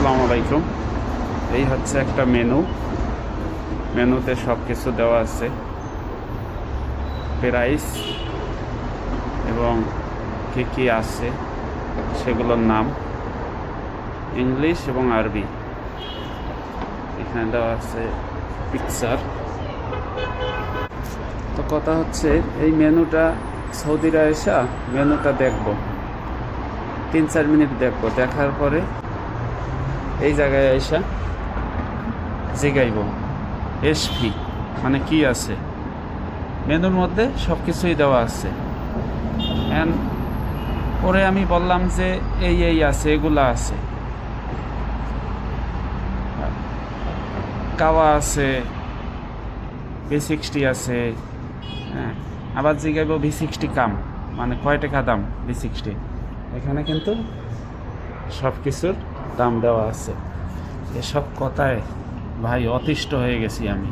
আসসালামু আলাইকুম। এই হচ্ছে একটা মেনুতে সব কিছু দেওয়া আছে, প্রাইস এবং কী কী আছে সেগুলোর নাম ইংলিশ এবং আরবি। এখানে দেওয়া আছে পিকচার। তো কথা হচ্ছে এই মেনুটা সৌদিরা এসা মেনুটা দেখব, 3-4 মিনিট দেখব, দেখার পরে এই জায়গায় এসা জিগাইব এসপি মানে কি আছে। মেনুর মধ্যে সব কিছুই দেওয়া আছে। পরে আমি বললাম যে এই আছে, এগুলা আছে, কাওয়া আছে, V60 আছে, হ্যাঁ। আবার জিগাইব V60 কাম মানে কয় টাকা দাম V60। এখানে কিন্তু সব কিছুর দাম দেওয়া আছে। এসব কথায় ভাই অতিষ্ঠ হয়ে গেছি আমি।